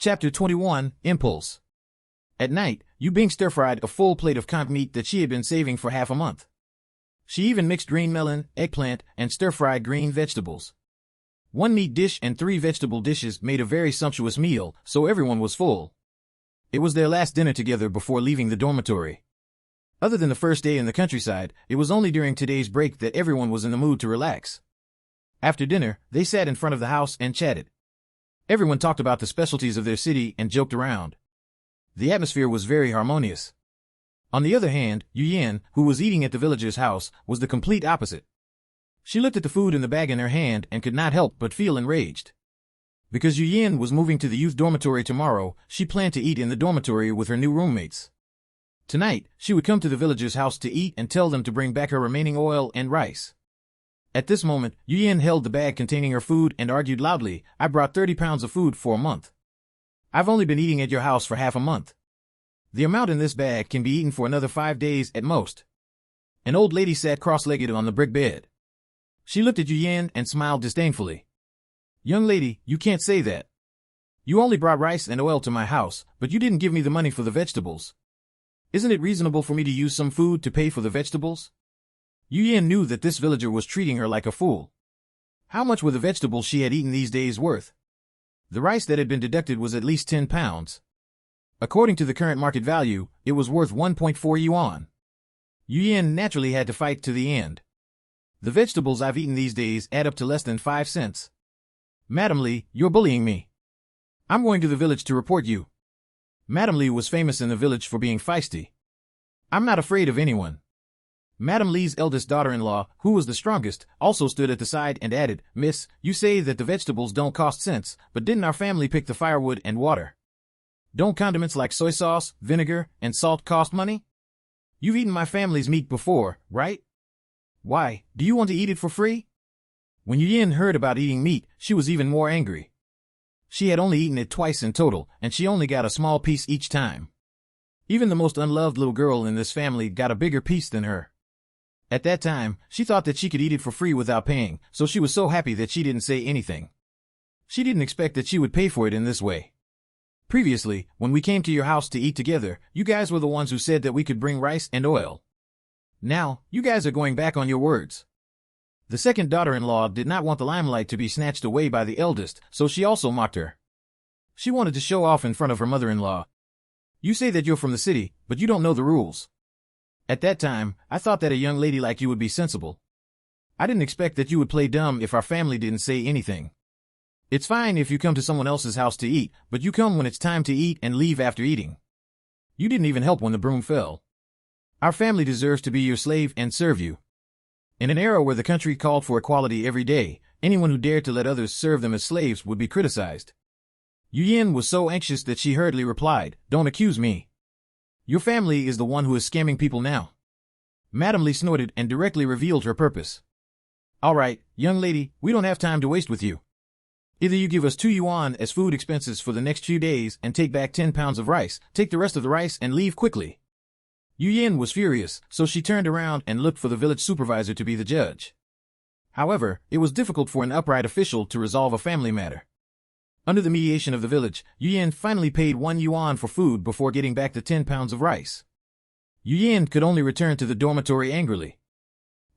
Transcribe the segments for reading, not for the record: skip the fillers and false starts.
Chapter 21, Impulse. At night, Yu Bing stir-fried a full plate of canned meat that she had been saving for half a month. She even mixed green melon, eggplant, and stir-fried green vegetables. One meat dish and 3 vegetable dishes made a very sumptuous meal, so everyone was full. It was their last dinner together before leaving the dormitory. Other than the first day in the countryside, it was only during today's break that everyone was in the mood to relax. After dinner, they sat in front of the house and chatted. Everyone talked about the specialties of their city and joked around. The atmosphere was very harmonious. On the other hand, Yu Yan, who was eating at the villager's house, was the complete opposite. She looked at the food in the bag in her hand and could not help but feel enraged. Because Yu Yan was moving to the youth dormitory tomorrow, she planned to eat in the dormitory with her new roommates. Tonight, she would come to the villager's house to eat and tell them to bring back her remaining oil and rice. At this moment, Yu Yan held the bag containing her food and argued loudly, "I brought 30 pounds of food for a month. I've only been eating at your house for half a month. The amount in this bag can be eaten for another 5 days at most." An old lady sat cross-legged on the brick bed. She looked at Yu Yan and smiled disdainfully. "Young lady, you can't say that. You only brought rice and oil to my house, but you didn't give me the money for the vegetables. Isn't it reasonable for me to use some food to pay for the vegetables?" Yu Yan knew that this villager was treating her like a fool. How much were the vegetables she had eaten these days worth? The rice that had been deducted was at least 10 pounds. According to the current market value, it was worth 1.4 yuan. Yu Yan naturally had to fight to the end. "The vegetables I've eaten these days add up to less than 5 cents. Madam Li, you're bullying me. I'm going to the village to report you." Madam Li was famous in the village for being feisty. "I'm not afraid of anyone." Madam Li's eldest daughter-in-law, who was the strongest, also stood at the side and added, "Miss, you say that the vegetables don't cost cents, but didn't our family pick the firewood and water? Don't condiments like soy sauce, vinegar, and salt cost money? You've eaten my family's meat before, right? Why, do you want to eat it for free?" When Yu Yan heard about eating meat, she was even more angry. She had only eaten it twice in total, and she only got a small piece each time. Even the most unloved little girl in this family got a bigger piece than her. At that time, she thought that she could eat it for free without paying, so she was so happy that she didn't say anything. She didn't expect that she would pay for it in this way. "Previously, when we came to your house to eat together, you guys were the ones who said that we could bring rice and oil. Now, you guys are going back on your words." The second daughter-in-law did not want the limelight to be snatched away by the eldest, so she also mocked her. She wanted to show off in front of her mother-in-law. "You say that you're from the city, but you don't know the rules. At that time, I thought that a young lady like you would be sensible. I didn't expect that you would play dumb if our family didn't say anything. It's fine if you come to someone else's house to eat, but you come when it's time to eat and leave after eating. You didn't even help when the broom fell. Our family deserves to be your slave and serve you." In an era where the country called for equality every day, anyone who dared to let others serve them as slaves would be criticized. Yu Yan was so anxious that she hurriedly replied, "Don't accuse me. Your family is the one who is scamming people now." Madam Li snorted and directly revealed her purpose. "All right, young lady, we don't have time to waste with you. Either you give us 2 yuan as food expenses for the next few days and take back 10 pounds of rice, take the rest of the rice and leave quickly." Yu Yan was furious, so she turned around and looked for the village supervisor to be the judge. However, it was difficult for an upright official to resolve a family matter. Under the mediation of the village, Yu Yan finally paid 1 yuan for food before getting back the 10 pounds of rice. Yu Yan could only return to the dormitory angrily.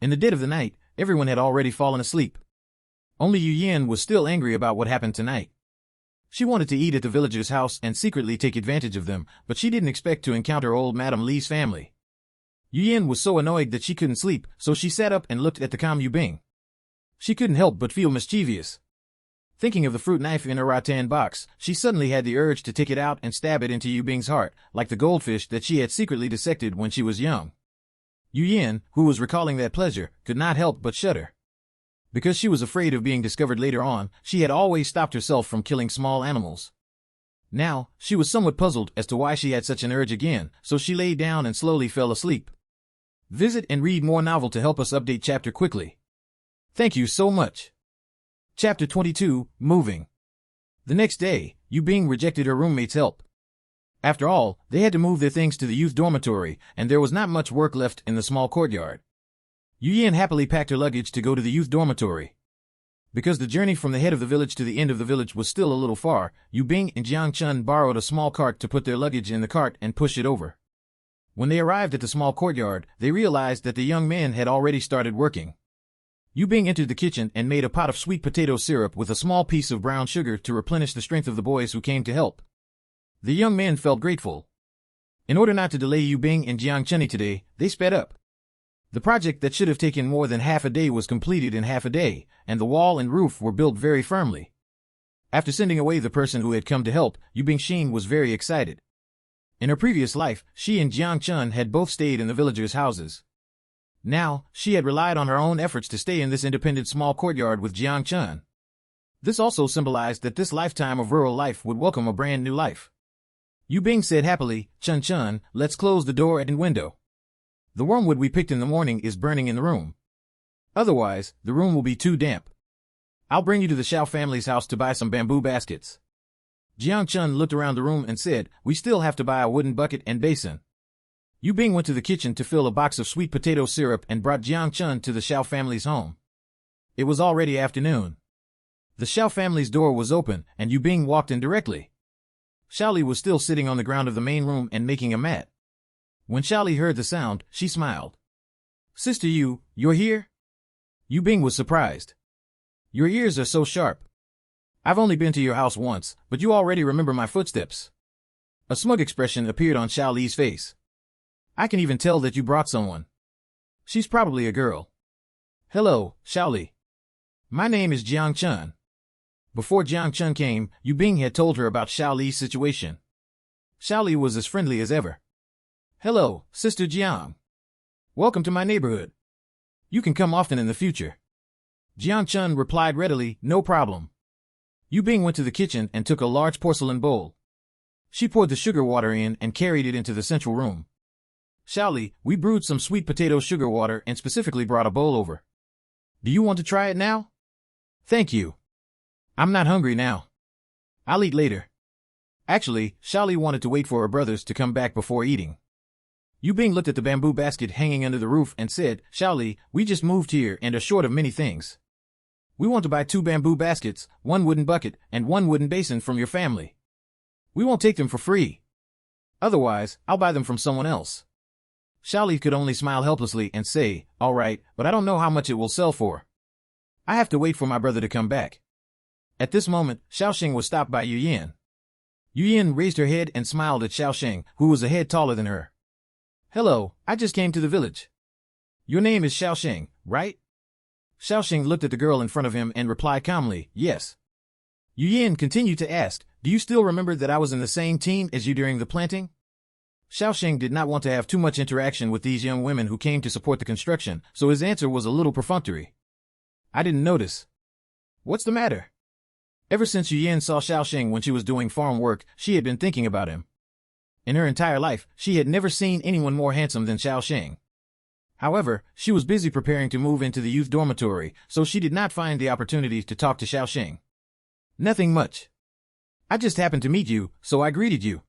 In the dead of the night, everyone had already fallen asleep. Only Yu Yan was still angry about what happened tonight. She wanted to eat at the villager's house and secretly take advantage of them, but she didn't expect to encounter old Madam Li's family. Yu Yan was so annoyed that she couldn't sleep, so she sat up and looked at the calm Yu Bing. She couldn't help but feel mischievous. Thinking of the fruit knife in her rattan box, she suddenly had the urge to take it out and stab it into Yu Bing's heart, like the goldfish that she had secretly dissected when she was young. Yu Yan, who was recalling that pleasure, could not help but shudder. Because she was afraid of being discovered later on, she had always stopped herself from killing small animals. Now, she was somewhat puzzled as to why she had such an urge again, so she lay down and slowly fell asleep. Visit and read more novel to help us update chapter quickly. Thank you so much. Chapter 22, Moving. The next day, Yu Bing rejected her roommate's help. After all, they had to move their things to the youth dormitory, and there was not much work left in the small courtyard. Yu Yan happily packed her luggage to go to the youth dormitory. Because the journey from the head of the village to the end of the village was still a little far, Yu Bing and Jiang Chun borrowed a small cart to put their luggage in the cart and push it over. When they arrived at the small courtyard, they realized that the young men had already started working. Yu Bing entered the kitchen and made a pot of sweet potato syrup with a small piece of brown sugar to replenish the strength of the boys who came to help. The young men felt grateful. In order not to delay Yu Bing and Jiang Chun today, they sped up. The project that should have taken more than half a day was completed in half a day, and the wall and roof were built very firmly. After sending away the person who had come to help, Yu Bingxin was very excited. In her previous life, she and Jiang Chun had both stayed in the villagers' houses. Now, she had relied on her own efforts to stay in this independent small courtyard with Jiang Chun. This also symbolized that this lifetime of rural life would welcome a brand new life. Yu Bing said happily, "Chun Chun, let's close the door and window. The wormwood we picked in the morning is burning in the room. Otherwise, the room will be too damp. I'll bring you to the Xiao family's house to buy some bamboo baskets." Jiang Chun looked around the room and said, "We still have to buy a wooden bucket and basin." Yu Bing went to the kitchen to fill a box of sweet potato syrup and brought Jiang Chun to the Xiao family's home. It was already afternoon. The Xiao family's door was open, and Yu Bing walked in directly. Xiaoli was still sitting on the ground of the main room and making a mat. When Xiaoli heard the sound, she smiled. "Sister Yu, you're here?" Yu Bing was surprised. "Your ears are so sharp. I've only been to your house once, but you already remember my footsteps." A smug expression appeared on Xiaoli's face. "I can even tell that you brought someone. She's probably a girl." "Hello, Xiaoli. My name is Jiang Chun." Before Jiang Chun came, Yu Bing had told her about Xiaoli's situation. Xiaoli was as friendly as ever. "Hello, Sister Jiang. Welcome to my neighborhood. You can come often in the future." Jiang Chun replied readily, "No problem." Yu Bing went to the kitchen and took a large porcelain bowl. She poured the sugar water in and carried it into the central room. "Xiaoli, we brewed some sweet potato sugar water and specifically brought a bowl over. Do you want to try it now?" "Thank you. I'm not hungry now. I'll eat later." Actually, Xiaoli wanted to wait for her brothers to come back before eating. Yu Bing looked at the bamboo basket hanging under the roof and said, "Xiaoli, we just moved here and are short of many things. We want to buy 2 bamboo baskets, 1 wooden bucket, and 1 wooden basin from your family. We won't take them for free. Otherwise, I'll buy them from someone else." Xiaoli could only smile helplessly and say, "All right, but I don't know how much it will sell for. I have to wait for my brother to come back." At this moment, Xiaoxing was stopped by Yu Yin. Yu Yin raised her head and smiled at Xiaoxing, who was a head taller than her. "Hello, I just came to the village. Your name is Xiaoxing, right?" Xiaoxing looked at the girl in front of him and replied calmly, "Yes." Yu Yin continued to ask, "Do you still remember that I was in the same team as you during the planting?" Xiaoxing did not want to have too much interaction with these young women who came to support the construction, so his answer was a little perfunctory. "I didn't notice." "What's the matter?" Ever since Yu Yin saw Xiaoxing when she was doing farm work, she had been thinking about him. In her entire life, she had never seen anyone more handsome than Xiaoxing. However, she was busy preparing to move into the youth dormitory, so she did not find the opportunity to talk to Xiaoxing. "Nothing much. I just happened to meet you, so I greeted you."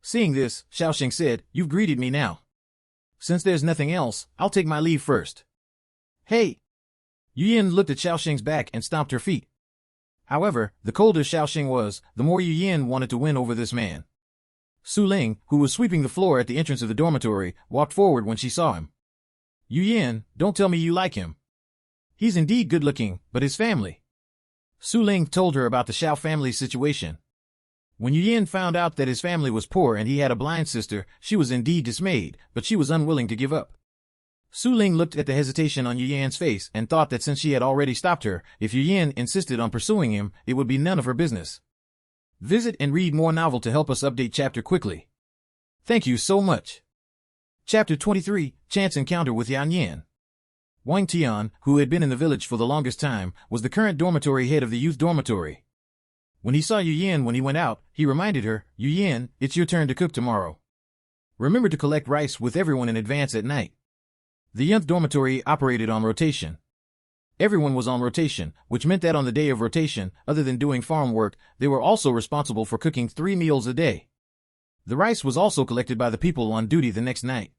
Seeing this, Xiaoxing said, "You've greeted me now. Since there's nothing else, I'll take my leave first." "Hey!" Yu Yin looked at Xiaoxing's back and stomped her feet. However, the colder Xiaoxing was, the more Yu Yin wanted to win over this man. Su Ling, who was sweeping the floor at the entrance of the dormitory, walked forward when she saw him. "Yu Yin, don't tell me you like him. He's indeed good-looking, but his family." Su Ling told her about the Xiao family's situation. When Yu Yin found out that his family was poor and he had a blind sister, she was indeed dismayed, but she was unwilling to give up. Su Ling looked at the hesitation on Yu Yan's face and thought that since she had already stopped her, if Yu Yan insisted on pursuing him, it would be none of her business. Visit and read more novel to help us update chapter quickly. Thank you so much. Chapter 23, Chance Encounter with Yan Yan. Wang Tian, who had been in the village for the longest time, was the current dormitory head of the youth dormitory. When he saw Yu Yan when he went out, he reminded her, "Yu Yan, it's your turn to cook tomorrow. Remember to collect rice with everyone in advance at night." The youth dormitory operated on rotation. Everyone was on rotation, which meant that on the day of rotation, other than doing farm work, they were also responsible for cooking 3 meals a day. The rice was also collected by the people on duty the next night.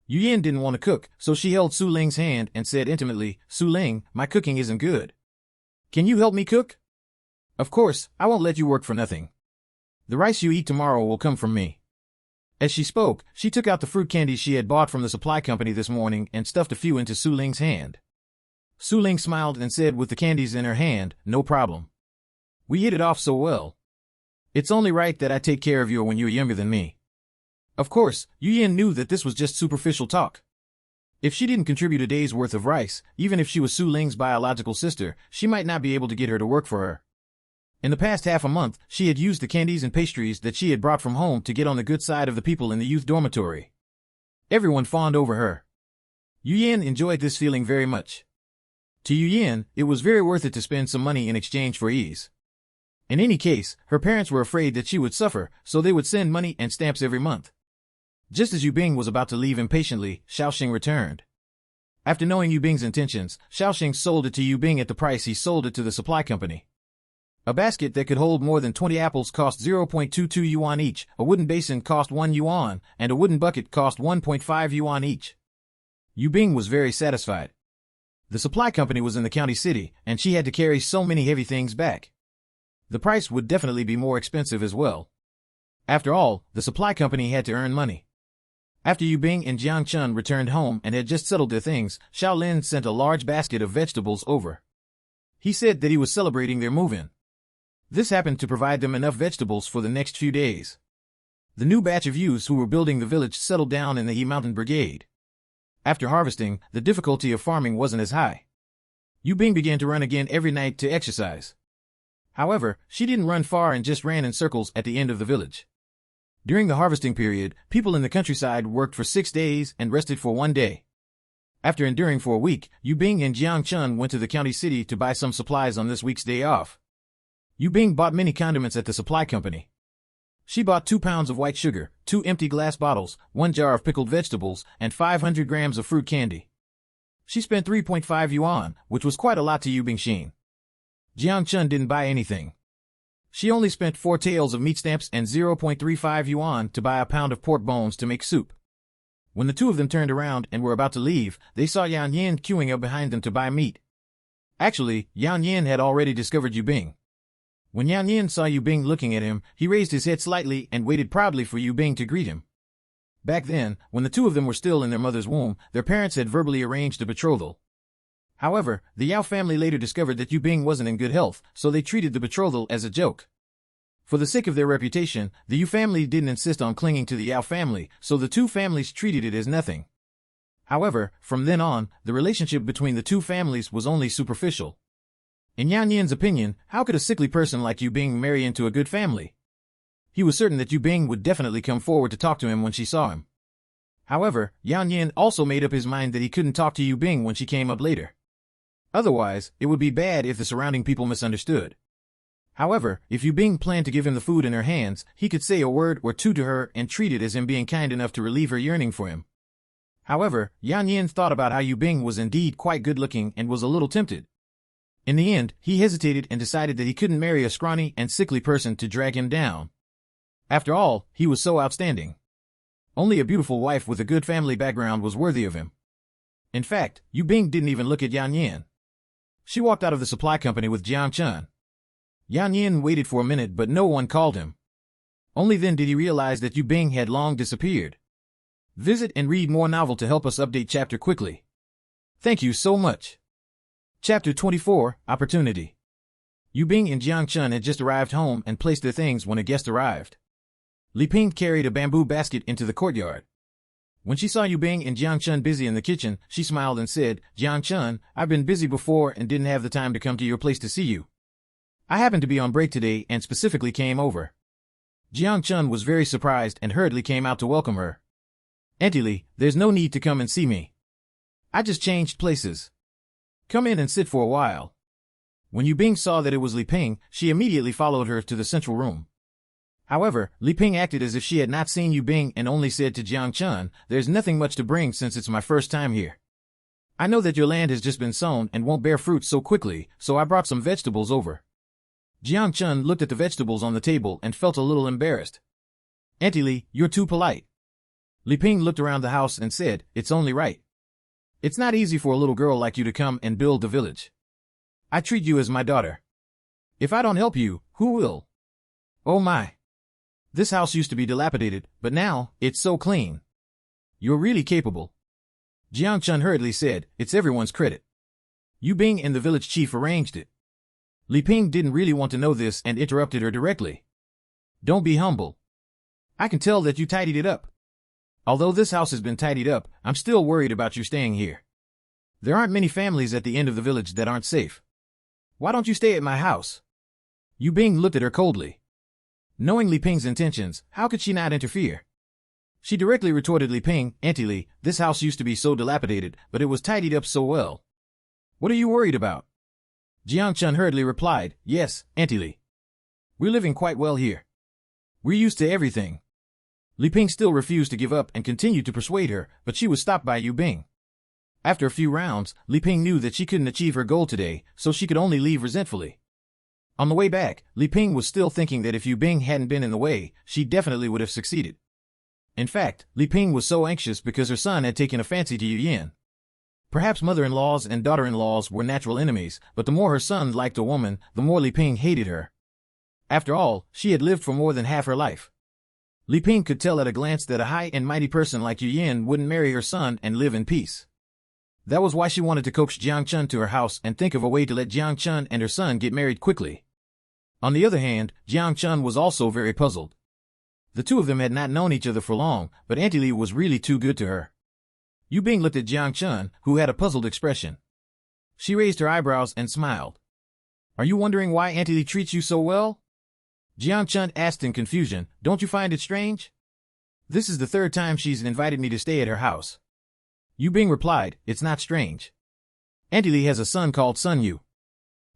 Yu Yan didn't want to cook, so she held Su Ling's hand and said intimately, "Su Ling, my cooking isn't good. Can you help me cook? Of course, I won't let you work for nothing. The rice you eat tomorrow will come from me. As she spoke, she took out the fruit candies she had bought from the supply company this morning and stuffed a few into Su Ling's hand. Su Ling smiled and said with the candies in her hand, "No problem. We hit it off so well. It's only right that I take care of you when you're younger than me." Of course, Yu Yin knew that this was just superficial talk. If she didn't contribute a day's worth of rice, even if she was Su Ling's biological sister, she might not be able to get her to work for her. In the past half a month, she had used the candies and pastries that she had brought from home to get on the good side of the people in the youth dormitory. Everyone fawned over her. Yu Yin enjoyed this feeling very much. To Yu Yin, it was very worth it to spend some money in exchange for ease. In any case, her parents were afraid that she would suffer, so they would send money and stamps every month. Just as Yu Bing was about to leave impatiently, Xiaoxing returned. After knowing Yu Bing's intentions, Xiaoxing sold it to Yu Bing at the price he sold it to the supply company. A basket that could hold more than 20 apples cost 0.22 yuan each, a wooden basin cost 1 yuan, and a wooden bucket cost 1.5 yuan each. Yu Bing was very satisfied. The supply company was in the county city, and she had to carry so many heavy things back. The price would definitely be more expensive as well. After all, the supply company had to earn money. After Yu Bing and Jiang Chun returned home and had just settled their things, Xiao Lin sent a large basket of vegetables over. He said that he was celebrating their move-in. This happened to provide them enough vegetables for the next few days. The new batch of youths who were building the village settled down in the He Mountain Brigade. After harvesting, the difficulty of farming wasn't as high. Yu Bing began to run again every night to exercise. However, she didn't run far and just ran in circles at the end of the village. During the harvesting period, people in the countryside worked for 6 days and rested for 1 day. After enduring for a week, Yu Bing and Jiang Chun went to the county city to buy some supplies on this week's day off. Yu Bing bought many condiments at the supply company. She bought 2 pounds of white sugar, 2 empty glass bottles, 1 jar of pickled vegetables, and 500 grams of fruit candy. She spent 3.5 yuan, which was quite a lot to Yu Bingxin. Jiang Chun didn't buy anything. She only spent 4 taels of meat stamps and 0.35 yuan to buy a pound of pork bones to make soup. When the two of them turned around and were about to leave, they saw Yan Yin queuing up behind them to buy meat. Actually, Yan Yin had already discovered Yu Bing. When Yan Yin saw Yu Bing looking at him, he raised his head slightly and waited proudly for Yu Bing to greet him. Back then, when the two of them were still in their mother's womb, their parents had verbally arranged a betrothal. However, the Yao family later discovered that Yu Bing wasn't in good health, so they treated the betrothal as a joke. For the sake of their reputation, the Yu family didn't insist on clinging to the Yao family, so the two families treated it as nothing. However, from then on, the relationship between the two families was only superficial. In Yan Yin's opinion, how could a sickly person like Yu Bing marry into a good family? He was certain that Yu Bing would definitely come forward to talk to him when she saw him. However, Yan Yin also made up his mind that he couldn't talk to Yu Bing when she came up later. Otherwise, it would be bad if the surrounding people misunderstood. However, if Yu Bing planned to give him the food in her hands, he could say a word or two to her and treat it as him being kind enough to relieve her yearning for him. However, Yan Yin thought about how Yu Bing was indeed quite good-looking and was a little tempted. In the end, he hesitated and decided that he couldn't marry a scrawny and sickly person to drag him down. After all, he was so outstanding. Only a beautiful wife with a good family background was worthy of him. In fact, Yu Bing didn't even look at Yan Yin. She walked out of the supply company with Jiang Chun. Yan Yin waited for a minute but no one called him. Only then did he realize that Yu Bing had long disappeared. Visit and read more novel to help us update chapter quickly. Thank you so much. Chapter 24, Opportunity. Yu Bing and Jiang Chun had just arrived home and placed their things when a guest arrived. Li Ping carried a bamboo basket into the courtyard. When she saw Yu Bing and Jiang Chun busy in the kitchen, she smiled and said, "Jiang Chun, I've been busy before and didn't have the time to come to your place to see you. I happened to be on break today and specifically came over." Jiang Chun was very surprised and hurriedly came out to welcome her. "Auntie Li, there's no need to come and see me. I just changed places. Come in and sit for a while." When Yu Bing saw that it was Li Ping, she immediately followed her to the central room. However, Li Ping acted as if she had not seen Yu Bing and only said to Jiang Chun, "There's nothing much to bring since it's my first time here. I know that your land has just been sown and won't bear fruit so quickly, so I brought some vegetables over." Jiang Chun looked at the vegetables on the table and felt a little embarrassed. "Auntie Li, you're too polite." Li Ping looked around the house and said, "It's only right. It's not easy for a little girl like you to come and build the village. I treat you as my daughter. If I don't help you, who will? Oh my. This house used to be dilapidated, but now, it's so clean. You're really capable. Jiang Chun hurriedly said, it's everyone's credit. Yu Bing and the village chief arranged it. Li Ping didn't really want to know this and interrupted her directly. Don't be humble. I can tell that you tidied it up. Although this house has been tidied up, I'm still worried about you staying here. There aren't many families at the end of the village that aren't safe. Why don't you stay at my house? Yu Bing looked at her coldly. Knowing Li Ping's intentions, how could she not interfere? She directly retorted, Li Ping, Auntie Li, this house used to be so dilapidated, but it was tidied up so well. What are you worried about? Jiang Chun hurriedly replied, yes, Auntie Li. We're living quite well here. We're used to everything. Li Ping still refused to give up and continued to persuade her, but she was stopped by Yu Bing. After a few rounds, Li Ping knew that she couldn't achieve her goal today, so she could only leave resentfully. On the way back, Li Ping was still thinking that if Yu Bing hadn't been in the way, she definitely would have succeeded. In fact, Li Ping was so anxious because her son had taken a fancy to Yu Yan. Perhaps mother-in-laws and daughter-in-laws were natural enemies, but the more her son liked a woman, the more Li Ping hated her. After all, she had lived for more than half her life. Li Ping could tell at a glance that a high and mighty person like Yu Yan wouldn't marry her son and live in peace. That was why she wanted to coax Jiang Chun to her house and think of a way to let Jiang Chun and her son get married quickly. On the other hand, Jiang Chun was also very puzzled. The two of them had not known each other for long, but Auntie Li was really too good to her. Yu Bing looked at Jiang Chun, who had a puzzled expression. She raised her eyebrows and smiled. Are you wondering why Auntie Li treats you so well? Jiang Chun asked in confusion, don't you find it strange? This is the third time she's invited me to stay at her house. Yu Bing replied, it's not strange. Auntie Li has a son called Sun Yu.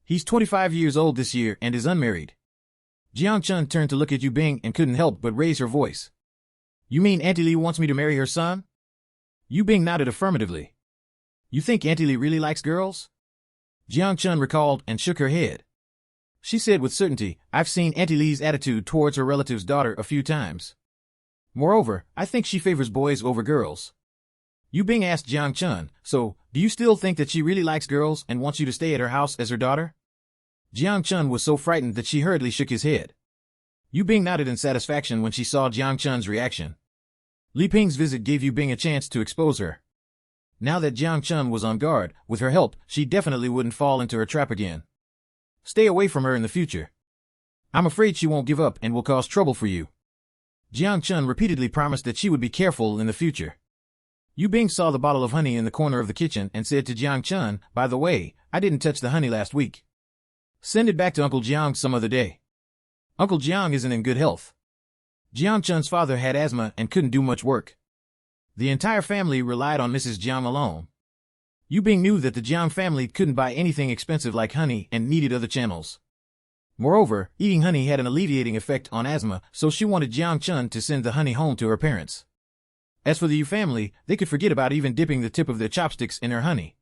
He's 25 years old this year and is unmarried. Jiang Chun turned to look at Yu Bing and couldn't help but raise her voice. You mean Auntie Li wants me to marry her son? Yu Bing nodded affirmatively. You think Auntie Li really likes girls? Jiang Chun recalled and shook her head. She said with certainty, I've seen Auntie Li's attitude towards her relative's daughter a few times. Moreover, I think she favors boys over girls. Yu Bing asked Jiang Chun, so, do you still think that she really likes girls and wants you to stay at her house as her daughter? Jiang Chun was so frightened that she hurriedly shook his head. Yu Bing nodded in satisfaction when she saw Jiang Chun's reaction. Li Ping's visit gave Yu Bing a chance to expose her. Now that Jiang Chun was on guard, with her help, she definitely wouldn't fall into her trap again. Stay away from her in the future. I'm afraid she won't give up and will cause trouble for you. Jiang Chun repeatedly promised that she would be careful in the future. Yu Bing saw the bottle of honey in the corner of the kitchen and said to Jiang Chun, by the way, I didn't touch the honey last week. Send it back to Uncle Jiang some other day. Uncle Jiang isn't in good health. Jiang Chun's father had asthma and couldn't do much work. The entire family relied on Mrs. Jiang alone. Yu Bing knew that the Jiang family couldn't buy anything expensive like honey and needed other channels. Moreover, eating honey had an alleviating effect on asthma, so she wanted Jiang Chun to send the honey home to her parents. As for the Yu family, they could forget about even dipping the tip of their chopsticks in her honey.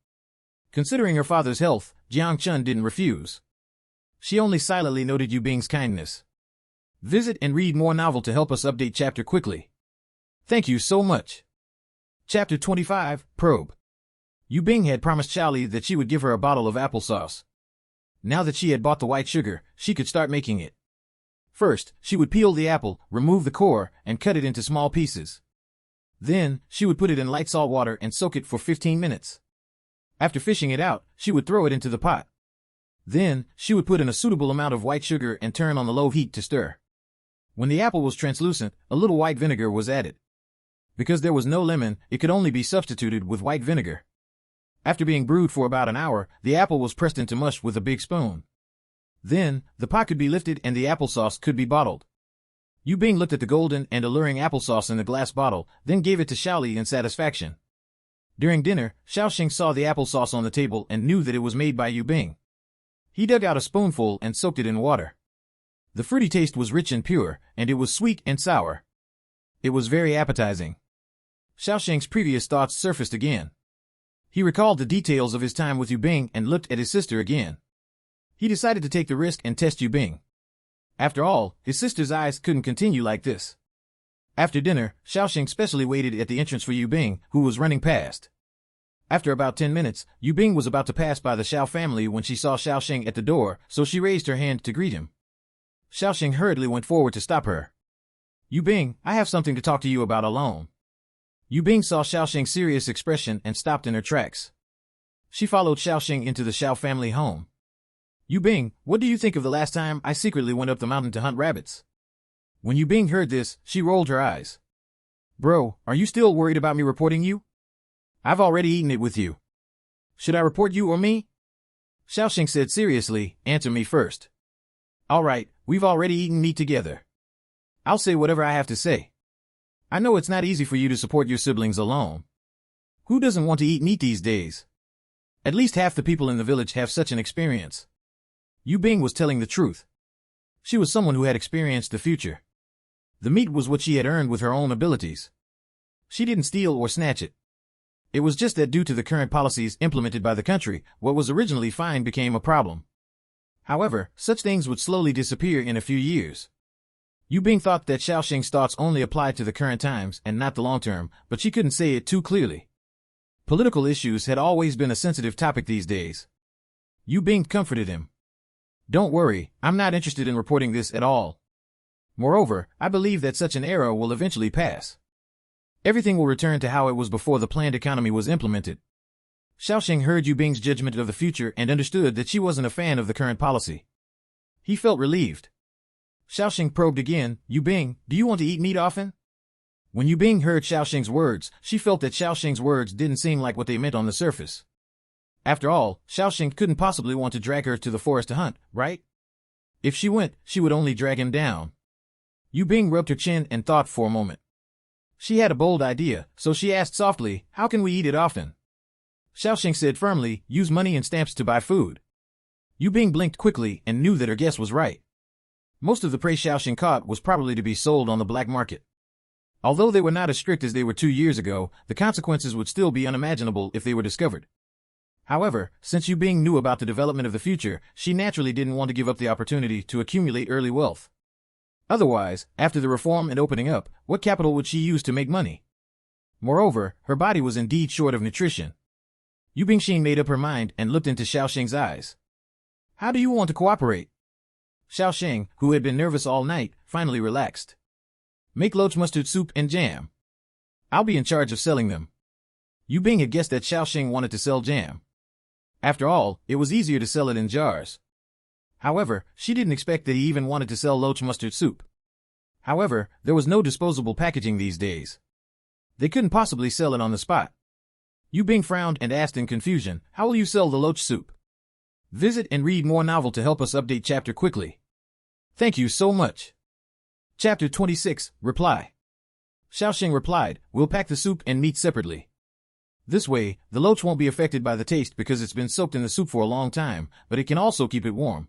Considering her father's health, Jiang Chun didn't refuse. She only silently noted Yu Bing's kindness. Visit and read more novel to help us update chapter quickly. Thank you so much. Chapter 25, Probe. Yu Bing had promised Xiaoli that she would give her a bottle of applesauce. Now that she had bought the white sugar, she could start making it. First, she would peel the apple, remove the core, and cut it into small pieces. Then, she would put it in light salt water and soak it for 15 minutes. After fishing it out, she would throw it into the pot. Then, she would put in a suitable amount of white sugar and turn on the low heat to stir. When the apple was translucent, a little white vinegar was added. Because there was no lemon, it could only be substituted with white vinegar. After being brewed for about an hour, the apple was pressed into mush with a big spoon. Then, the pot could be lifted and the applesauce could be bottled. Yu Bing looked at the golden and alluring applesauce in the glass bottle, then gave it to Xiaoli in satisfaction. During dinner, Xiaoxing saw the applesauce on the table and knew that it was made by Yu Bing. He dug out a spoonful and soaked it in water. The fruity taste was rich and pure, and it was sweet and sour. It was very appetizing. Xiaoxing's previous thoughts surfaced again. He recalled the details of his time with Yu Bing and looked at his sister again. He decided to take the risk and test Yu Bing. After all, his sister's eyes couldn't continue like this. After dinner, Xiaoxing specially waited at the entrance for Yu Bing, who was running past. After about 10 minutes, Yu Bing was about to pass by the Xiao family when she saw Xiaoxing at the door, so she raised her hand to greet him. Xiaoxing hurriedly went forward to stop her. Yu Bing, I have something to talk to you about alone. Yu Bing saw Xiaoxing's serious expression and stopped in her tracks. She followed Xiaoxing into the Xiao family home. Yu Bing, what do you think of the last time I secretly went up the mountain to hunt rabbits? When Yu Bing heard this, she rolled her eyes. Bro, are you still worried about me reporting you? I've already eaten it with you. Should I report you or me? Xiaoxing said seriously, answer me first. All right, we've already eaten meat together. I'll say whatever I have to say. I know it's not easy for you to support your siblings alone. Who doesn't want to eat meat these days? At least half the people in the village have such an experience. Yu Bing was telling the truth. She was someone who had experienced the future. The meat was what she had earned with her own abilities. She didn't steal or snatch it. It was just that due to the current policies implemented by the country, what was originally fine became a problem. However, such things would slowly disappear in a few years. Yu Bing thought that Xiaoxing's thoughts only applied to the current times and not the long term, but she couldn't say it too clearly. Political issues had always been a sensitive topic these days. Yu Bing comforted him. Don't worry, I'm not interested in reporting this at all. Moreover, I believe that such an era will eventually pass. Everything will return to how it was before the planned economy was implemented. Xiaoxing heard Yu Bing's judgment of the future and understood that she wasn't a fan of the current policy. He felt relieved. Xiaoxing probed again, Yu Bing, do you want to eat meat often? When Yu Bing heard Xiaoxing's words, she felt that Xiaoxing's words didn't seem like what they meant on the surface. After all, Xiaoxing couldn't possibly want to drag her to the forest to hunt, right? If she went, she would only drag him down. Yu Bing rubbed her chin and thought for a moment. She had a bold idea, so she asked softly, how can we eat it often? Xiaoxing said firmly, use money and stamps to buy food. Yu Bing blinked quickly and knew that her guess was right. Most of the prey Xiaoxing caught was probably to be sold on the black market. Although they were not as strict as they were 2 years ago, the consequences would still be unimaginable if they were discovered. However, since Yu Bing knew about the development of the future, she naturally didn't want to give up the opportunity to accumulate early wealth. Otherwise, after the reform and opening up, what capital would she use to make money? Moreover, her body was indeed short of nutrition. Yu Bingxin made up her mind and looked into Xiaoxing's eyes. How do you want to cooperate? Xiaoxing, who had been nervous all night, finally relaxed. Make loach mustard soup and jam. I'll be in charge of selling them. Yu Bing had guessed that Xiaoxing wanted to sell jam. After all, it was easier to sell it in jars. However, she didn't expect that he even wanted to sell loach mustard soup. However, there was no disposable packaging these days. They couldn't possibly sell it on the spot. Yu Bing frowned and asked in confusion, how will you sell the loach soup? Visit and read more novel to help us update chapter quickly. Thank you so much. Chapter 26, Reply. Xiaoxing replied, we'll pack the soup and meat separately. This way, the loach won't be affected by the taste because it's been soaked in the soup for a long time, but it can also keep it warm.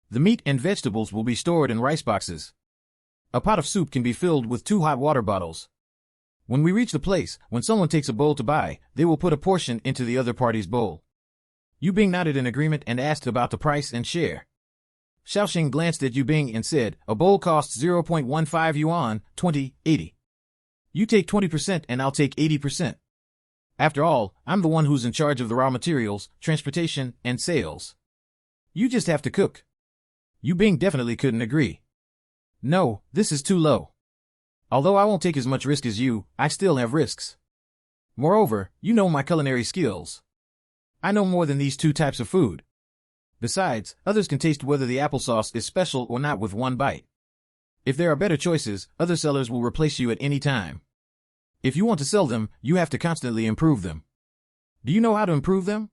The meat and vegetables will be stored in rice boxes. A pot of soup can be filled with 2 hot water bottles. When we reach the place, when someone takes a bowl to buy, they will put a portion into the other party's bowl. Yu Bing nodded in agreement and asked about the price and share. Xiaoxing glanced at Yu Bing and said, a bowl costs 0.15 yuan, 20.80. You take 20% and I'll take 80%. After all, I'm the one who's in charge of the raw materials, transportation, and sales. You just have to cook. Yu Bing definitely couldn't agree. No, this is too low. Although I won't take as much risk as you, I still have risks. Moreover, you know my culinary skills. I know more than these 2 types of food. Besides, others can taste whether the applesauce is special or not with 1 bite. If there are better choices, other sellers will replace you at any time. If you want to sell them, you have to constantly improve them. Do you know how to improve them?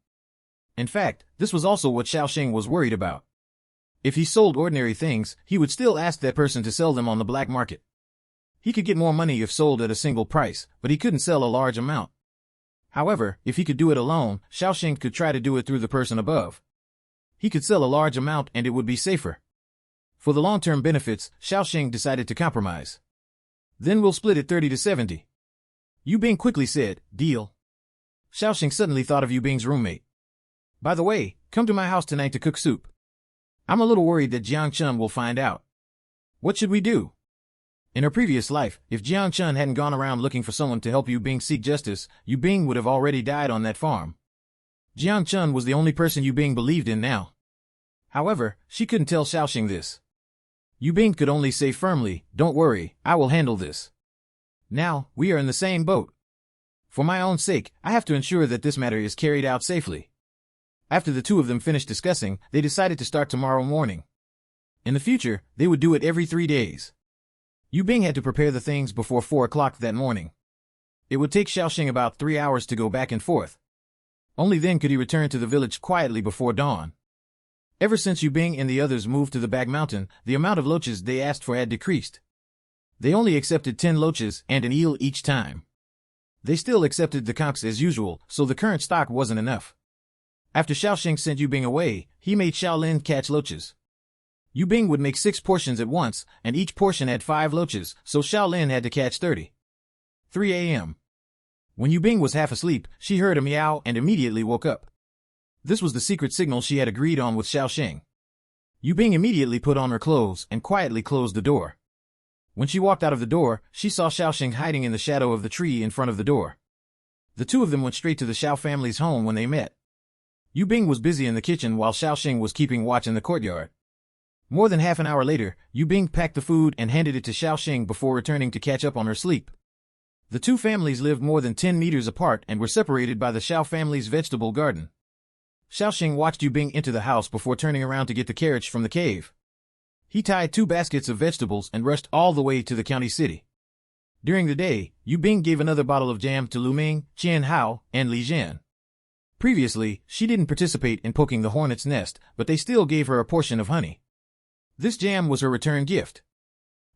In fact, this was also what Xiaoxing was worried about. If he sold ordinary things, he would still ask that person to sell them on the black market. He could get more money if sold at a single price, but he couldn't sell a large amount. However, if he could do it alone, Xiaoxing could try to do it through the person above. He could sell a large amount and it would be safer. For the long-term benefits, Xiaoxing decided to compromise. Then we'll split it 30-70. Yu Bing quickly said, deal. Xiaoxing suddenly thought of Yu Bing's roommate. By the way, come to my house tonight to cook soup. I'm a little worried that Jiang Chun will find out. What should we do? In her previous life, if Jiang Chun hadn't gone around looking for someone to help Yu Bing seek justice, Yu Bing would have already died on that farm. Jiang Chun was the only person Yu Bing believed in now. However, she couldn't tell Xiaoxing this. Yu Bing could only say firmly, "Don't worry, I will handle this. Now, we are in the same boat. For my own sake, I have to ensure that this matter is carried out safely." After the two of them finished discussing, they decided to start tomorrow morning. In the future, they would do it every 3 days. Yu Bing had to prepare the things before 4 o'clock that morning. It would take Xiaoxing about 3 hours to go back and forth. Only then could he return to the village quietly before dawn. Ever since Yu Bing and the others moved to the back mountain, the amount of loaches they asked for had decreased. They only accepted 10 loaches and an eel each time. They still accepted the conchs as usual, so the current stock wasn't enough. After Xiaoxing sent Yu Bing away, he made Xiaolin catch loaches. Yu Bing would make 6 portions at once, and each portion had 5 loaches, so Xiaolin had to catch 30. 3 a.m. When Yu Bing was half asleep, she heard a meow and immediately woke up. This was the secret signal she had agreed on with Xiaoxing. Yu Bing immediately put on her clothes and quietly closed the door. When she walked out of the door, she saw Xiaoxing hiding in the shadow of the tree in front of the door. The two of them went straight to the Xiao family's home when they met. Yu Bing was busy in the kitchen while Xiaoxing was keeping watch in the courtyard. More than half an hour later, Yu Bing packed the food and handed it to Xiaoxing before returning to catch up on her sleep. The two families lived more than 10 meters apart and were separated by the Xiao family's vegetable garden. Xiaoxing watched Yu Bing enter the house before turning around to get the carriage from the cave. He tied 2 baskets of vegetables and rushed all the way to the county city. During the day, Yu Bing gave another bottle of jam to Lu Ming, Qian Hao, and Li Zhen. Previously, she didn't participate in poking the hornet's nest, but they still gave her a portion of honey. This jam was her return gift.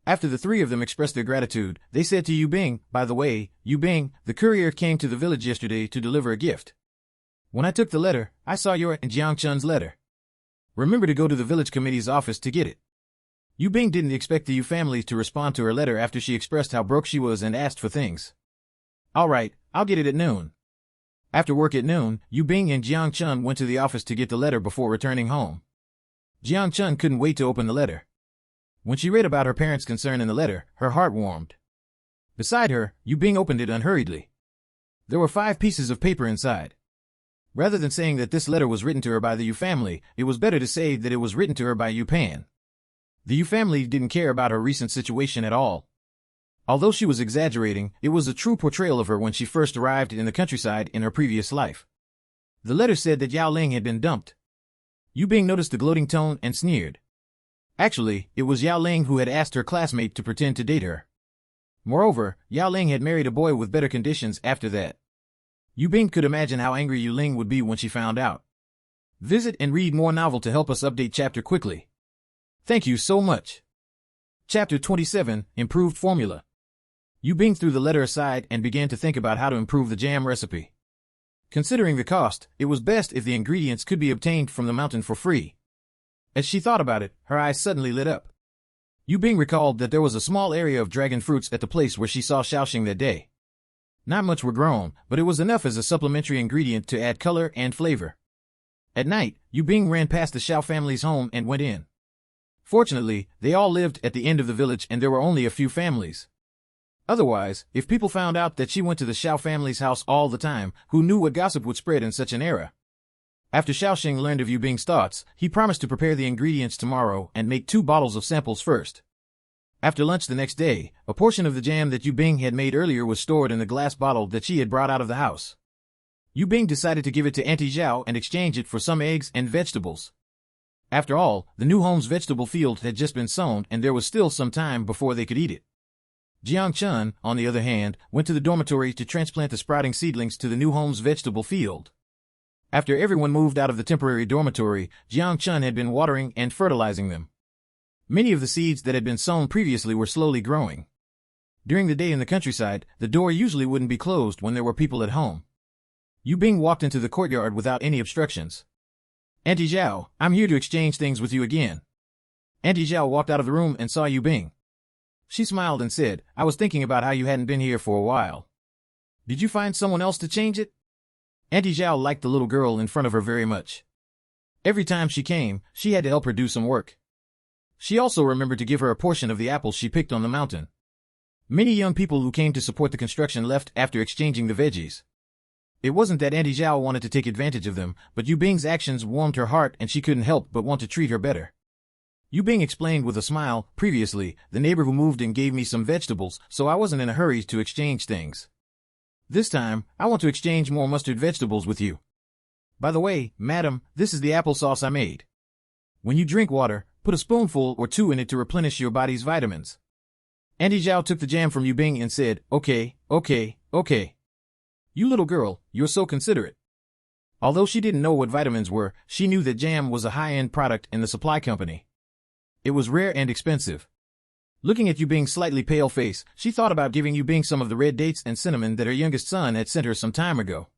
After the 3 of them expressed their gratitude, they said to Yu Bing, "By the way, Yu Bing, the courier came to the village yesterday to deliver a gift. When I took the letter, I saw your and Jiang Chun's letter. Remember to go to the village committee's office to get it." Yu Bing didn't expect the Yu family to respond to her letter after she expressed how broke she was and asked for things. "All right, I'll get it at noon." After work at noon, Yu Bing and Jiang Chun went to the office to get the letter before returning home. Jiang Chun couldn't wait to open the letter. When she read about her parents' concern in the letter, her heart warmed. Beside her, Yu Bing opened it unhurriedly. There were 5 pieces of paper inside. Rather than saying that this letter was written to her by the Yu family, it was better to say that it was written to her by Yu Pan. The Yu family didn't care about her recent situation at all. Although she was exaggerating, it was a true portrayal of her when she first arrived in the countryside in her previous life. The letter said that Yao Ling had been dumped. Yu Bing noticed the gloating tone and sneered. Actually, it was Yao Ling who had asked her classmate to pretend to date her. Moreover, Yao Ling had married a boy with better conditions after that. Yu Bing could imagine how angry Yu Ling would be when she found out. Visit and read more novel to help us update chapter quickly. Thank you so much. Chapter 27, Improved Formula. Yu Bing threw the letter aside and began to think about how to improve the jam recipe. Considering the cost, it was best if the ingredients could be obtained from the mountain for free. As she thought about it, her eyes suddenly lit up. Yu Bing recalled that there was a small area of dragon fruits at the place where she saw Xiaoxing that day. Not much were grown, but it was enough as a supplementary ingredient to add color and flavor. At night, Yu Bing ran past the Xiao family's home and went in. Fortunately, they all lived at the end of the village and there were only a few families. Otherwise, if people found out that she went to the Xiao family's house all the time, who knew what gossip would spread in such an era? After Xiaoxing learned of Yu Bing's thoughts, he promised to prepare the ingredients tomorrow and make 2 bottles of samples first. After lunch the next day, a portion of the jam that Yu Bing had made earlier was stored in the glass bottle that she had brought out of the house. Yu Bing decided to give it to Auntie Zhao and exchange it for some eggs and vegetables. After all, the new home's vegetable field had just been sown and there was still some time before they could eat it. Jiang Chun, on the other hand, went to the dormitory to transplant the sprouting seedlings to the new home's vegetable field. After everyone moved out of the temporary dormitory, Jiang Chun had been watering and fertilizing them. Many of the seeds that had been sown previously were slowly growing. During the day in the countryside, the door usually wouldn't be closed when there were people at home. Yu Bing walked into the courtyard without any obstructions. "Auntie Zhao, I'm here to exchange things with you again." Auntie Zhao walked out of the room and saw Yu Bing. She smiled and said, "I was thinking about how you hadn't been here for a while. Did you find someone else to change it?" Auntie Zhao liked the little girl in front of her very much. Every time she came, she had to help her do some work. She also remembered to give her a portion of the apples she picked on the mountain. Many young people who came to support the construction left after exchanging the veggies. It wasn't that Auntie Zhao wanted to take advantage of them, but Yu Bing's actions warmed her heart and she couldn't help but want to treat her better. Yu Bing explained with a smile, previously, the neighbor who moved in gave me some vegetables, so I wasn't in a hurry to exchange things. This time, I want to exchange more mustard vegetables with you. By the way, madam, this is the applesauce I made. When you drink water, put a spoonful or two in it to replenish your body's vitamins. Auntie Zhao took the jam from Yu Bing and said, okay. You little girl, you're so considerate. Although she didn't know what vitamins were, she knew that jam was a high-end product in the supply company. It was rare and expensive. Looking at Yu Bing's slightly pale face, she thought about giving Yu Bing some of the red dates and cinnamon that her youngest son had sent her some time ago.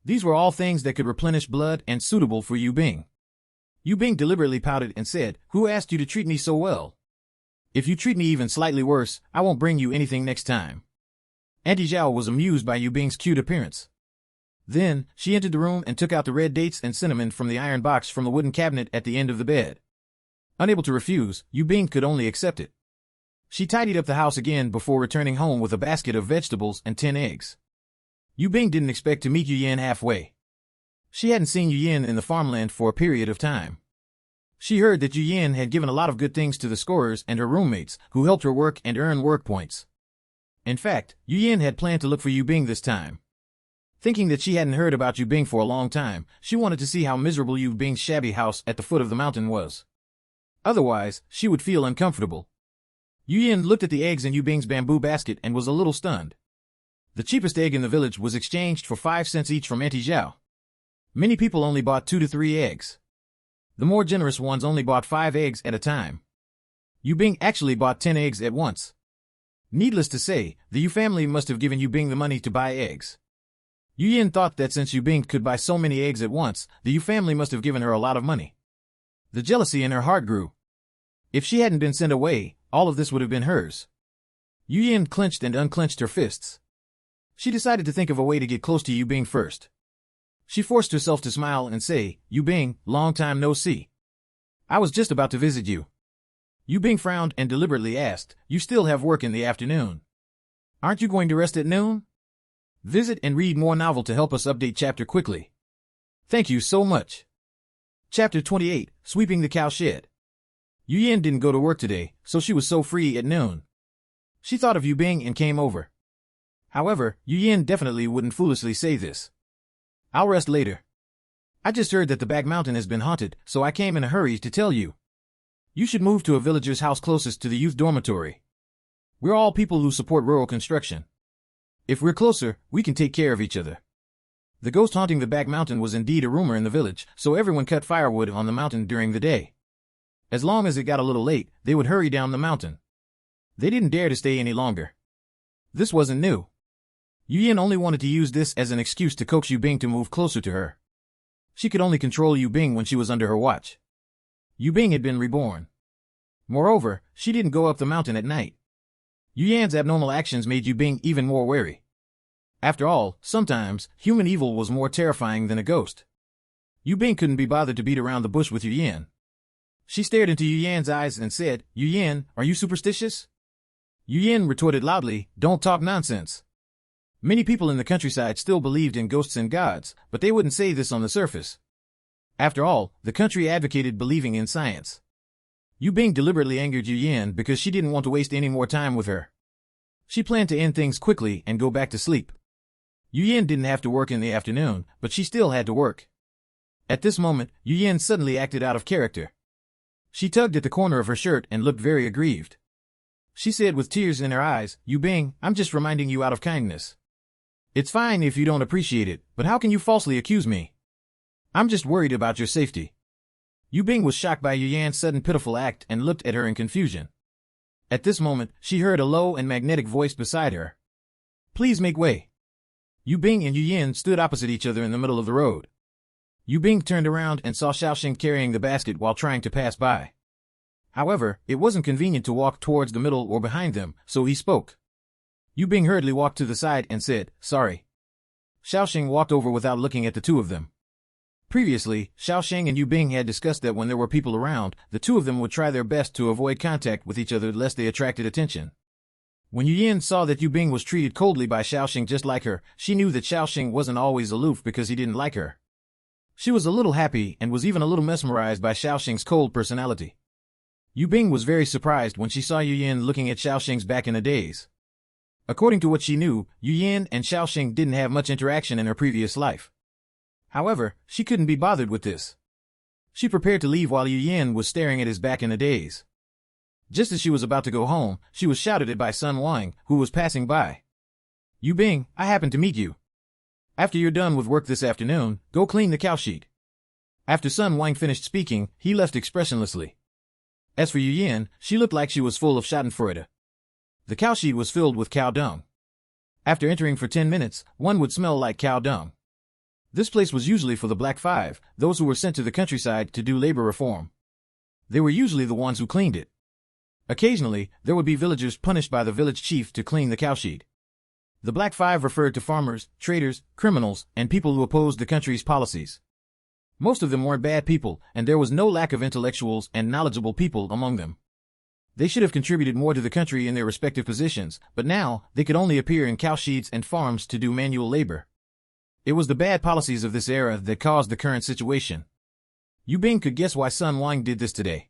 These were all things that could replenish blood and suitable for Yu Bing. Yu Bing deliberately pouted and said, "Who asked you to treat me so well? If you treat me even slightly worse, I won't bring you anything next time." Auntie Zhao was amused by Yu Bing's cute appearance. Then, she entered the room and took out the red dates and cinnamon from the iron box from the wooden cabinet at the end of the bed. Unable to refuse, Yu Bing could only accept it. She tidied up the house again before returning home with a basket of vegetables and 10 eggs. Yu Bing didn't expect to meet Yu Yan halfway. She hadn't seen Yu Yan in the farmland for a period of time. She heard that Yu Yan had given a lot of good things to the scorers and her roommates, who helped her work and earn work points. In fact, Yu Yan had planned to look for Yu Bing this time. Thinking that she hadn't heard about Yu Bing for a long time, she wanted to see how miserable Yu Bing's shabby house at the foot of the mountain was. Otherwise, she would feel uncomfortable. Yu Yan looked at the eggs in Yu Bing's bamboo basket and was a little stunned. The cheapest egg in the village was exchanged for 5 cents each from Auntie Zhao. Many people only bought 2 to 3 eggs. The more generous ones only bought 5 eggs at a time. Yu Bing actually bought 10 eggs at once. Needless to say, the Yu family must have given Yu Bing the money to buy eggs. Yu Yan thought that since Yu Bing could buy so many eggs at once, the Yu family must have given her a lot of money. The jealousy in her heart grew. If she hadn't been sent away, all of this would have been hers. Yu Yan clenched and unclenched her fists. She decided to think of a way to get close to Yu Bing first. She forced herself to smile and say, "Yu Bing, long time no see. I was just about to visit you." Yu Bing frowned and deliberately asked, "You still have work in the afternoon. Aren't you going to rest at noon? Visit and read more novel to help us update chapter quickly. Thank you so much." Chapter 28, Sweeping the Cow Shed. Yu Yan didn't go to work today, so she was so free at noon. She thought of Yu Bing and came over. However, Yu Yan definitely wouldn't foolishly say this. "I'll rest later. I just heard that the back mountain has been haunted, so I came in a hurry to tell you. You should move to a villager's house closest to the youth dormitory. We're all people who support rural construction. If we're closer, we can take care of each other." The ghost haunting the back mountain was indeed a rumor in the village, so everyone cut firewood on the mountain during the day. As long as it got a little late, they would hurry down the mountain. They didn't dare to stay any longer. This wasn't new. Yu Yan only wanted to use this as an excuse to coax Yu Bing to move closer to her. She could only control Yu Bing when she was under her watch. Yu Bing had been reborn. Moreover, she didn't go up the mountain at night. Yu Yan's abnormal actions made Yu Bing even more wary. After all, sometimes, human evil was more terrifying than a ghost. Yu Bing couldn't be bothered to beat around the bush with Yu Yan. She stared into Yu Yan's eyes and said, "Yu Yan, are you superstitious?" Yu Yan retorted loudly, "Don't talk nonsense." Many people in the countryside still believed in ghosts and gods, but they wouldn't say this on the surface. After all, the country advocated believing in science. Yu Bing deliberately angered Yu Yan because she didn't want to waste any more time with her. She planned to end things quickly and go back to sleep. Yu Yan didn't have to work in the afternoon, but she still had to work. At this moment, Yu Yan suddenly acted out of character. She tugged at the corner of her shirt and looked very aggrieved. She said with tears in her eyes, "Yu Bing, I'm just reminding you out of kindness. It's fine if you don't appreciate it, but how can you falsely accuse me? I'm just worried about your safety." Yu Bing was shocked by Yu Yan's sudden pitiful act and looked at her in confusion. At this moment, she heard a low and magnetic voice beside her. "Please make way." Yu Bing and Yu Yan stood opposite each other in the middle of the road. Yu Bing turned around and saw Xiaoxing carrying the basket while trying to pass by. However, it wasn't convenient to walk towards the middle or behind them, so he spoke. Yu Bing hurriedly walked to the side and said, "Sorry." Xiaoxing walked over without looking at the two of them. Previously, Xiaoxing and Yu Bing had discussed that when there were people around, the two of them would try their best to avoid contact with each other lest they attracted attention. When Yu Yin saw that Yu Bing was treated coldly by Xiaoxing just like her, she knew that Xiaoxing wasn't always aloof because he didn't like her. She was a little happy and was even a little mesmerized by Xiaoxing's cold personality. Yu Bing was very surprised when she saw Yu Yin looking at Xiaoxing's back in the days. According to what she knew, Yu Yin and Xiaoxing didn't have much interaction in her previous life. However, she couldn't be bothered with this. She prepared to leave while Yu Yin was staring at his back in the days. Just as she was about to go home, she was shouted at by Sun Wang, who was passing by. "Yu Bing, I happened to meet you. After you're done with work this afternoon, go clean the cow sheet." After Sun Wang finished speaking, he left expressionlessly. As for Yu Yin, she looked like she was full of schadenfreude. The cow sheet was filled with cow dung. After entering for 10 minutes, one would smell like cow dung. This place was usually for the Black Five, those who were sent to the countryside to do labor reform. They were usually the ones who cleaned it. Occasionally, there would be villagers punished by the village chief to clean the cow sheet. The Black Five referred to farmers, traders, criminals, and people who opposed the country's policies. Most of them weren't bad people, and there was no lack of intellectuals and knowledgeable people among them. They should have contributed more to the country in their respective positions, but now they could only appear in cow sheets and farms to do manual labor. It was the bad policies of this era that caused the current situation. Yu Bing could guess why Sun Wang did this today.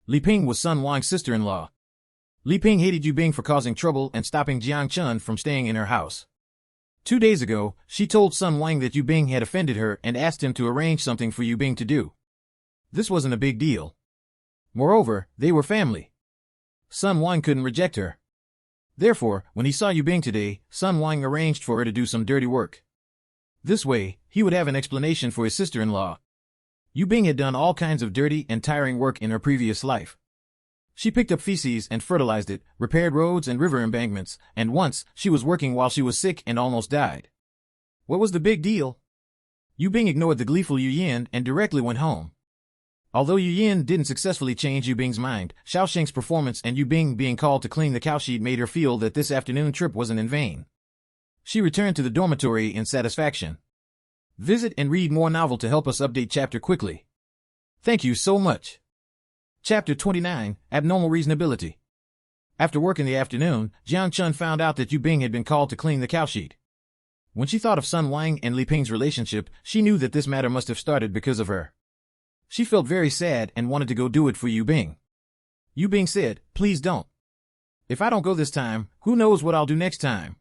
Li Ping was Sun Wang's sister-in-law. Li Ping hated Yu Bing for causing trouble and stopping Jiang Chun from staying in her house. 2 days ago, she told Sun Wang that Yu Bing had offended her and asked him to arrange something for Yu Bing to do. This wasn't a big deal. Moreover, they were family. Sun Wang couldn't reject her. Therefore, when he saw Yu Bing today, Sun Wang arranged for her to do some dirty work. This way, he would have an explanation for his sister-in-law. Yu Bing had done all kinds of dirty and tiring work in her previous life. She picked up feces and fertilized it, repaired roads and river embankments, and once, she was working while she was sick and almost died. What was the big deal? Yu Bing ignored the gleeful Yu Yin and directly went home. Although Yu Yin didn't successfully change Yu Bing's mind, Xiaoxing's performance and Yu Bing being called to clean the cow sheet made her feel that this afternoon trip wasn't in vain. She returned to the dormitory in satisfaction. Visit and read more novel to help us update chapter quickly. Thank you so much. Chapter 29, Abnormal Reasonability. After work in the afternoon, Jiang Chun found out that Yu Bing had been called to clean the cow sheet. When she thought of Sun Wang and Li Ping's relationship, she knew that this matter must have started because of her. She felt very sad and wanted to go do it for Yu Bing. Yu Bing said, "Please don't. If I don't go this time, who knows what I'll do next time."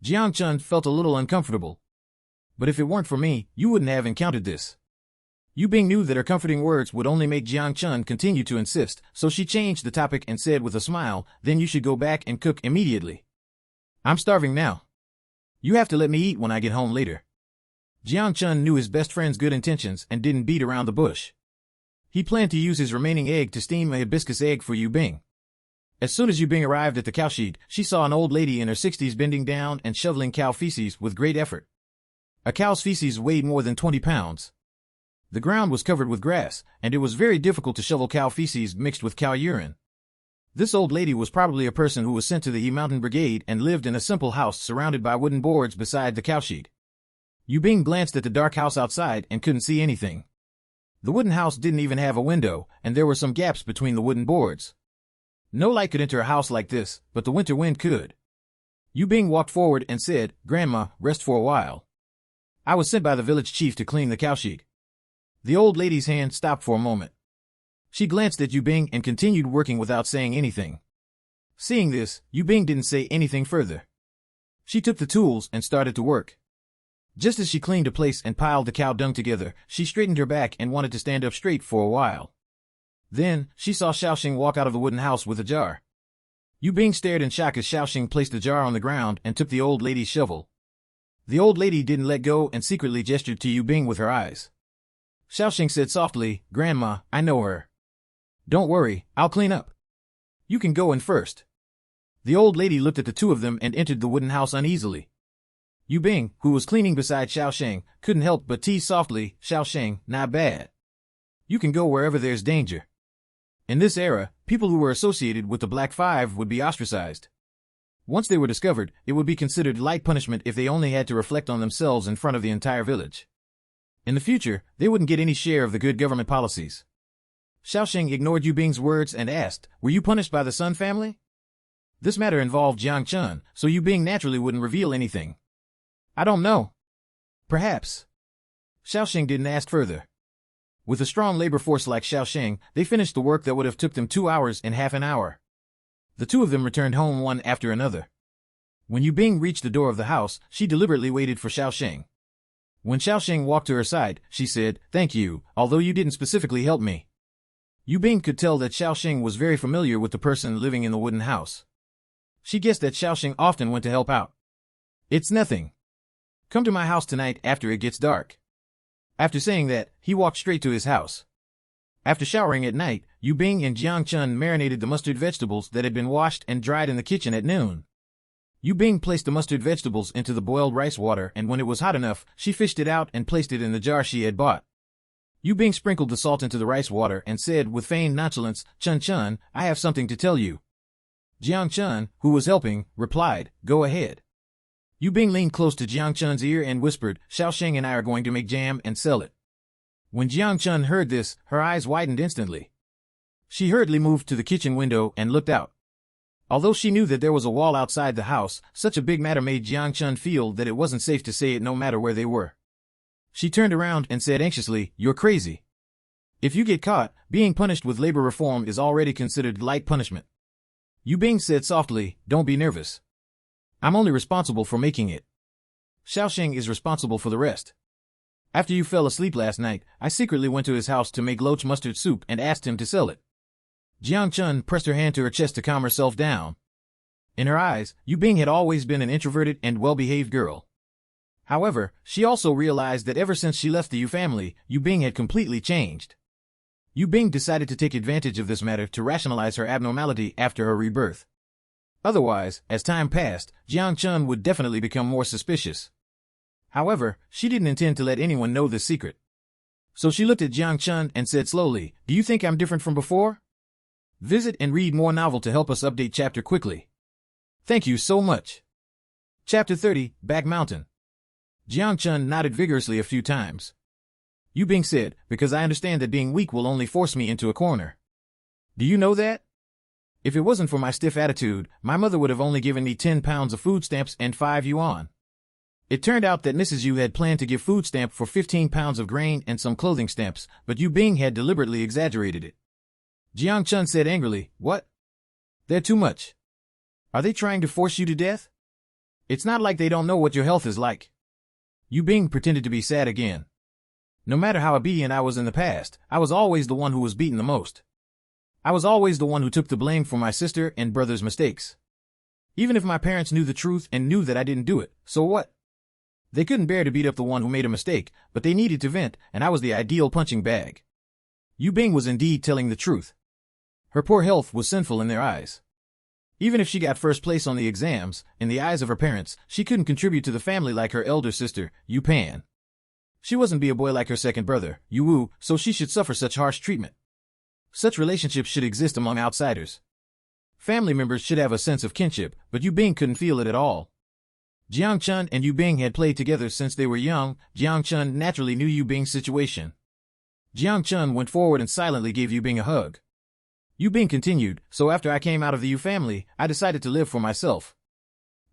Jiang Chun felt a little uncomfortable. But if it weren't for me, you wouldn't have encountered this. Yu Bing knew that her comforting words would only make Jiang Chun continue to insist, so she changed the topic and said with a smile, "Then you should go back and cook immediately. I'm starving now. You have to let me eat when I get home later." Jiang Chun knew his best friend's good intentions and didn't beat around the bush. He planned to use his remaining egg to steam a hibiscus egg for Yu Bing. As soon as Yu Bing arrived at the cow sheet, she saw an old lady in her 60s bending down and shoveling cow feces with great effort. A cow's feces weighed more than 20 pounds. The ground was covered with grass, and it was very difficult to shovel cow feces mixed with cow urine. This old lady was probably a person who was sent to the Yi Mountain Brigade and lived in a simple house surrounded by wooden boards beside the cow sheet. Yu Bing glanced at the dark house outside and couldn't see anything. The wooden house didn't even have a window, and there were some gaps between the wooden boards. No light could enter a house like this, but the winter wind could. Yu Bing walked forward and said, "Grandma, rest for a while. I was sent by the village chief to clean the cow sheet." The old lady's hand stopped for a moment. She glanced at Yu Bing and continued working without saying anything. Seeing this, Yu Bing didn't say anything further. She took the tools and started to work. Just as she cleaned a place and piled the cow dung together, she straightened her back and wanted to stand up straight for a while. Then, she saw Xiaoxing walk out of the wooden house with a jar. Yu Bing stared in shock as Xiaoxing placed the jar on the ground and took the old lady's shovel. The old lady didn't let go and secretly gestured to Yu Bing with her eyes. Xiaoxing said softly, "Grandma, I know her. Don't worry, I'll clean up. You can go in first." The old lady looked at the two of them and entered the wooden house uneasily. Yu Bing, who was cleaning beside Xiaoxing, couldn't help but tease softly, "Xiaoxing, not bad. You can go wherever there's danger." In this era, people who were associated with the Black Five would be ostracized. Once they were discovered, it would be considered light punishment if they only had to reflect on themselves in front of the entire village. In the future, they wouldn't get any share of the good government policies. Xiaoxing ignored Yu Bing's words and asked, "Were you punished by the Sun family?" This matter involved Jiang Chun, so Yu Bing naturally wouldn't reveal anything. I don't know. Perhaps. Xiaoxing didn't ask further. With a strong labor force like Xiaoxing, they finished the work that would have took them 2 hours in half an hour. The two of them returned home one after another. When Yu Bing reached the door of the house, she deliberately waited for Xiaoxing. When Xiaoxing walked to her side, she said, "Thank you, although you didn't specifically help me." Yu Bing could tell that Xiaoxing was very familiar with the person living in the wooden house. She guessed that Xiaoxing often went to help out. "It's nothing. Come to my house tonight after it gets dark." After saying that, he walked straight to his house. After showering at night, Yu Bing and Jiang Chun marinated the mustard vegetables that had been washed and dried in the kitchen at noon. Yu Bing placed the mustard vegetables into the boiled rice water, and when it was hot enough, she fished it out and placed it in the jar she had bought. Yu Bing sprinkled the salt into the rice water and said with feigned nonchalance, "Chun Chun, I have something to tell you." Jiang Chun, who was helping, replied, "Go ahead." Yu Bing leaned close to Jiang Chun's ear and whispered, "Xiaoxing and I are going to make jam and sell it." When Jiang Chun heard this, her eyes widened instantly. She hurriedly moved to the kitchen window and looked out. Although she knew that there was a wall outside the house, such a big matter made Jiang Chun feel that it wasn't safe to say it no matter where they were. She turned around and said anxiously, "You're crazy. If you get caught, being punished with labor reform is already considered light punishment." Yu Bing said softly, "Don't be nervous. I'm only responsible for making it. Xiaoxing is responsible for the rest. After you fell asleep last night, I secretly went to his house to make loach mustard soup and asked him to sell it." Jiang Chun pressed her hand to her chest to calm herself down. In her eyes, Yu Bing had always been an introverted and well-behaved girl. However, she also realized that ever since she left the Yu family, Yu Bing had completely changed. Yu Bing decided to take advantage of this matter to rationalize her abnormality after her rebirth. Otherwise, as time passed, Jiang Chun would definitely become more suspicious. However, she didn't intend to let anyone know this secret. So she looked at Jiang Chun and said slowly, "Do you think I'm different from before? Visit and read more novel to help us update chapter quickly. Thank you so much." Chapter 30, Back Mountain. Jiang Chun nodded vigorously a few times. Yu Bing said, "Because I understand that being weak will only force me into a corner. Do you know that? If it wasn't for my stiff attitude, my mother would have only given me 10 pounds of food stamps and 5 yuan. It turned out that Mrs. Yu had planned to give food stamp for 15 pounds of grain and some clothing stamps, but Yu Bing had deliberately exaggerated it." Jiang Chun said angrily, "What? They're too much. Are they trying to force you to death? It's not like they don't know what your health is like." Yu Bing pretended to be sad again. "No matter how obedient I was in the past, I was always the one who was beaten the most. I was always the one who took the blame for my sister and brother's mistakes. Even if my parents knew the truth and knew that I didn't do it, so what? They couldn't bear to beat up the one who made a mistake, but they needed to vent, and I was the ideal punching bag." Yu Bing was indeed telling the truth. Her poor health was sinful in their eyes. Even if she got first place on the exams, in the eyes of her parents, she couldn't contribute to the family like her elder sister, Yu Pan. She wasn't be a boy like her second brother, Yu Wu, so she should suffer such harsh treatment. Such relationships should exist among outsiders. Family members should have a sense of kinship, but Yu Bing couldn't feel it at all. Jiang Chun and Yu Bing had played together since they were young. Jiang Chun naturally knew Yu Bing's situation. Jiang Chun went forward and silently gave Yu Bing a hug. Yu Bing continued, "So after I came out of the Yu family, I decided to live for myself.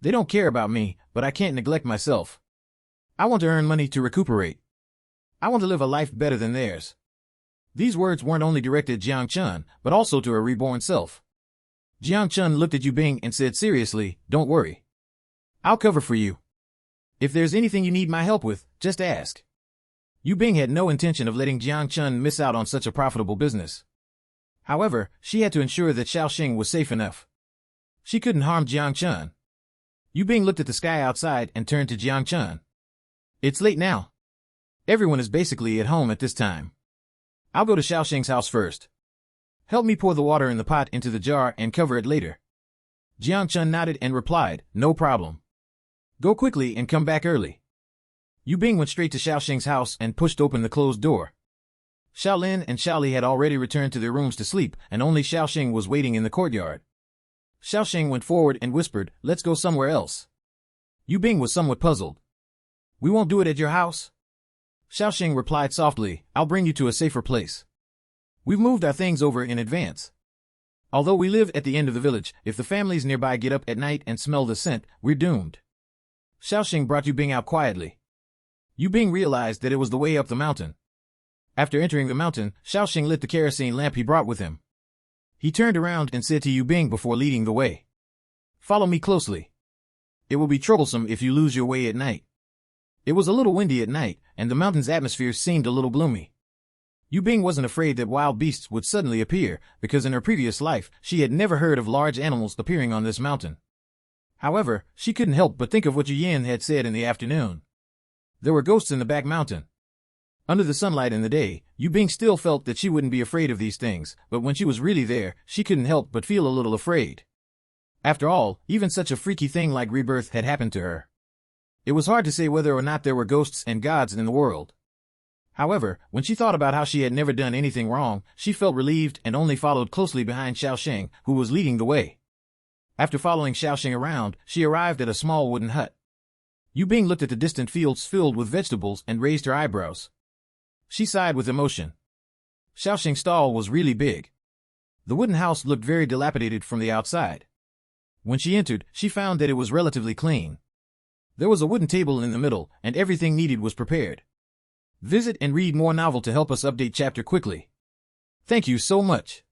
They don't care about me, but I can't neglect myself. I want to earn money to recuperate. I want to live a life better than theirs." These words weren't only directed at Jiang Chun, but also to her reborn self. Jiang Chun looked at Yu Bing and said seriously, "Don't worry. I'll cover for you. If there's anything you need my help with, just ask." Yu Bing had no intention of letting Jiang Chun miss out on such a profitable business. However, she had to ensure that Xiaoxing was safe enough. She couldn't harm Jiang Chun. Yu Bing looked at the sky outside and turned to Jiang Chun. "It's late now. Everyone is basically at home at this time. I'll go to Xiaoxing's house first. Help me pour the water in the pot into the jar and cover it later." Jiang Chun nodded and replied, "No problem. Go quickly and come back early." Yu Bing went straight to Xiaoxing's house and pushed open the closed door. Xiaolin and Xiaoli had already returned to their rooms to sleep, and only Xiaoxing was waiting in the courtyard. Xiaoxing went forward and whispered, "Let's go somewhere else." Yu Bing was somewhat puzzled. "We won't do it at your house?" Xiaoxing replied softly, "I'll bring you to a safer place. We've moved our things over in advance." Although we live at the end of the village, if the families nearby get up at night and smell the scent, we're doomed. Xiaoxing brought Yu Bing out quietly. Yu Bing realized that it was the way up the mountain. After entering the mountain, Xiaoxing lit the kerosene lamp he brought with him. He turned around and said to Yu Bing before leading the way, "Follow me closely. It will be troublesome if you lose your way at night." It was a little windy at night, and the mountain's atmosphere seemed a little gloomy. Yu Bing wasn't afraid that wild beasts would suddenly appear, because in her previous life, she had never heard of large animals appearing on this mountain. However, she couldn't help but think of what Yu Yan had said in the afternoon. There were ghosts in the back mountain. Under the sunlight in the day, Yu Bing still felt that she wouldn't be afraid of these things, but when she was really there, she couldn't help but feel a little afraid. After all, even such a freaky thing like rebirth had happened to her. It was hard to say whether or not there were ghosts and gods in the world. However, when she thought about how she had never done anything wrong, she felt relieved and only followed closely behind Xiaoxing, who was leading the way. After following Xiaoxing around, she arrived at a small wooden hut. Yu Bing looked at the distant fields filled with vegetables and raised her eyebrows. She sighed with emotion. Xiaoxing's stall was really big. The wooden house looked very dilapidated from the outside. When she entered, she found that it was relatively clean. There was a wooden table in the middle, and everything needed was prepared. Visit and read more novel to help us update chapter quickly. Thank you so much.